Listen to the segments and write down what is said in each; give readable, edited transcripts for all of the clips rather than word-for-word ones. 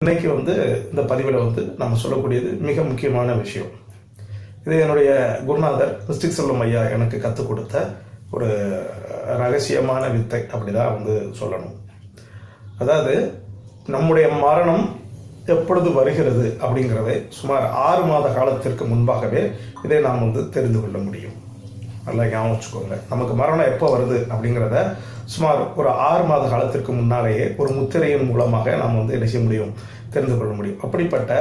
இன்னைக்கு இந்த பதிவில் நம்ம சொல்லக்கூடியது மிக முக்கியமான விஷயம். இது என்னுடைய குருநாதர் மிஸ்டிக் செல்வம் ஐயா எனக்கு கற்றுக் கொடுத்த ஒரு ரகசியமான வித்தை, அப்படிதான் சொல்லணும். அதாவது நம்முடைய மரணம் எப்பொழுது வருகிறது அப்படிங்கிறதை சுமார் 6 மாத காலத்திற்கு முன்பாகவே இதை நாம் தெரிந்து கொள்ள முடியும். நல்லா ஞாபகம் வச்சுக்கோங்க. நமக்கு மரணம் எப்போ வருது அப்படிங்கிறத சுமார் ஒரு 6 மாத காலத்திற்கு முன்னாலேயே ஒரு முத்திரையின் மூலமாக நாம் என்ன செய்ய முடியும், தெரிந்து கொள்ள முடியும். அப்படிப்பட்ட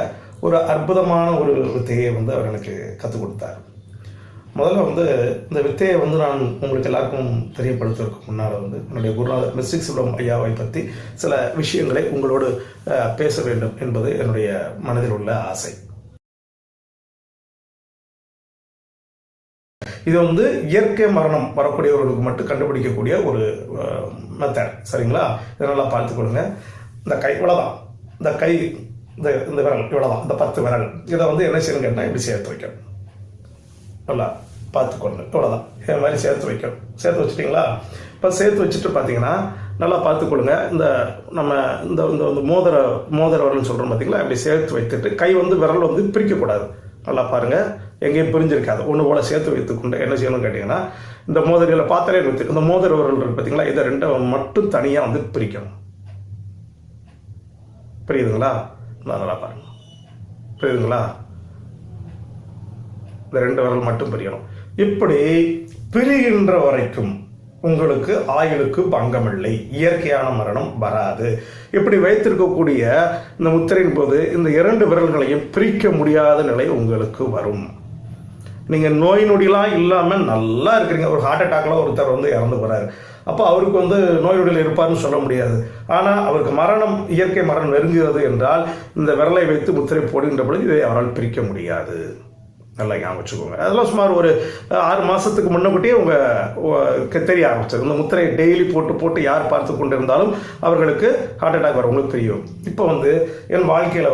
ஒரு அற்புதமான ஒரு வித்தையை அவர் எனக்கு கற்றுக் கொடுத்தார். முதல்ல இந்த வித்தையை நான் உங்களுக்கு எல்லாருக்கும் தெரியப்படுத்துவதற்கு முன்னால் என்னுடைய குருநாதர் மிஸ்டிக் செல்வம் ஐயாவை பற்றி சில விஷயங்களை உங்களோடு பேச வேண்டும் என்பது என்னுடைய மனதில் உள்ள ஆசை. இது இயற்கை மரணம் வரக்கூடியவர்களுக்கு மட்டும் கண்டுபிடிக்கக்கூடிய ஒரு மெத்தட், சரிங்களா? இதெல்லாம் பார்த்துக்கொள்ளுங்க. இந்த கை இவ்வளோதான், இந்த கை இந்த விரல் இவ்வளோதான், இந்த 10 விரல் இதை என்ன செய்யணும் கேட்டால் இப்படி சேர்த்து வைக்கணும். நல்லா பார்த்துக்கொள்ளு, இவ்வளோதான். இது மாதிரி சேர்த்து வைக்கணும். சேர்த்து வச்சுட்டிங்களா? இப்போ சேர்த்து வச்சுட்டு பார்த்தீங்கன்னா நல்லா பார்த்துக்கொள்ளுங்க. இந்த நம்ம இந்த இந்த மோதிர விரல்னு சொல்கிறோம் பார்த்தீங்களா, அப்படி சேர்த்து வைத்துட்டு கை விரல் பிரிக்கக்கூடாது. நல்லா பாருங்கள், எங்கேயும் பிரிஞ்சிருக்காது. ஒன்று போல் சேர்த்து வைத்துக்கொண்டு என்ன செய்யணும்னு கேட்டிங்கன்னா, இந்த மோதிரிகளை பார்த்தாலே இந்த மோதிர விரல் இருக்கு பார்த்தீங்களா, இதை 2 மட்டும் தனியாக பிரிக்கணும். புரியுதுங்களா? நல்லா பாருங்க, புரியுதுங்களா? இந்த 2 விரல் மட்டும் பிரியணும். இப்படி பிரிகின்ற வரைக்கும் உங்களுக்கு ஆயுளுக்கு பங்கமில்லை, இயற்கையான மரணம் வராது. இப்படி வைத்திருக்கக்கூடிய இந்த முத்திரையின் போது இந்த 2 விரல்களையும் பிரிக்க முடியாத நிலை உங்களுக்கு வரும். நீங்கள் நோய் நொடிலாம் இல்லாமல் நல்லா இருக்கிறீங்க. ஒரு ஹார்ட் அட்டாக்ல ஒருத்தர் இறந்து போறாரு. அப்போ அவருக்கு நோய் நொடியில் இருப்பார்னு சொல்ல முடியாது. ஆனால் அவருக்கு மரணம், இயற்கை மரணம் நெருங்குகிறது என்றால் இந்த விரலை வைத்து முத்திரை போடுகின்ற பொழுது இதை அவரால் பிரிக்க முடியாது. நல்லா ஞாபகம் வச்சுக்கோங்க. அதெல்லாம் சுமார் ஒரு 6 மாதத்துக்கு முன்னக்கூட்டியே உங்களுக்கு தெரிய ஆரம்பிச்சது. இந்த முத்திரையை டெய்லி போட்டு யார் பார்த்து கொண்டு இருந்தாலும் அவர்களுக்கு ஹார்ட் அட்டாக் வரவங்களுக்கு தெரியும். இப்போ என் வாழ்க்கையில்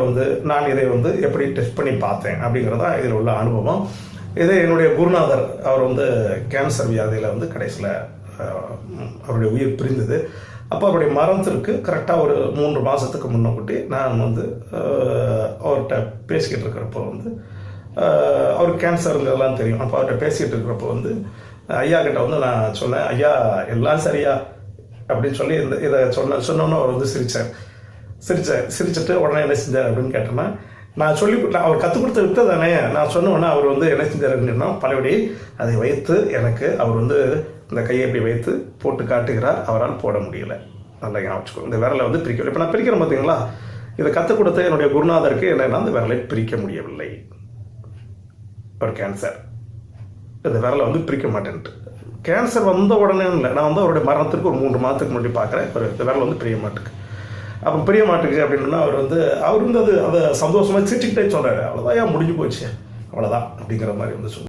நான் இதை எப்படி டெஸ்ட் பண்ணி பார்த்தேன் அப்படிங்கிறதா இதில் உள்ள அனுபவம். இது என்னுடைய குருநாதர், அவர் கேன்சர் வியாதியில் கடைசியில் அவருடைய உயிர் பிரிந்தது. அப்போ அவருடைய மரணத்திற்கு கரெக்டாக ஒரு 3 மாதத்துக்கு முன்னக்கூட்டி நான் அவர்கிட்ட பேசிக்கிட்டு இருக்கிறப்போ அவருக்கு கேன்சருங்கிறதெல்லாம் தெரியும். அப்போ அவர்கிட்ட பேசிக்கிட்டு இருக்கிறப்போ ஐயா கிட்ட நான் சொன்னேன், ஐயா எல்லாம் சரியா அப்படின்னு சொல்லி இதை சொன்னோன்னு அவர் சிரிச்சிட்டு உடனே என்ன செஞ்சார் அப்படின்னு கேட்டேன்னா, நான் அவர் கற்றுக் கொடுத்த வித்தை தானே, நான் சொன்னோன்னே அவர் என்ன செஞ்சாருன்னு சொன்னால், பலபடி அதை வைத்து எனக்கு அவர் இந்த கையை எப்படி வைத்து போட்டு காட்டுகிறார். அவரால் போட முடியல. நல்லா ஞாபகம். இந்த விரலை பிரிக்கல. இப்போ நான் பிரிக்கிறேன் பார்த்தீங்களா, இதை கற்றுக் கொடுத்த என்னுடைய குருநாதருக்கு என்னன்னா அந்த விரலை பிரிக்க முடியவில்லை. ஒரு கேன்சர் இந்த விரலை பிரிக்க மாட்டேன்ட்டு. கேன்சர் வந்த உடனே இல்லை, நான் அவருடைய மரணத்திற்கு ஒரு 3 மாதத்துக்கு முன்னாடி பார்க்குறேன். ஒரு இந்த விரல் பிரிய மாட்டுக்கு. அப்போ பிரிய மாட்டுக்கு அப்படின்னா அவர் அதை சந்தோஷமாக சிரிச்சுக்கிட்டே சொல்கிறாரு, அவ்வளோதான், ஏன் முடிஞ்சு போச்சு, அவ்வளோதான் அப்படிங்கிற மாதிரி சொல்லுவார்.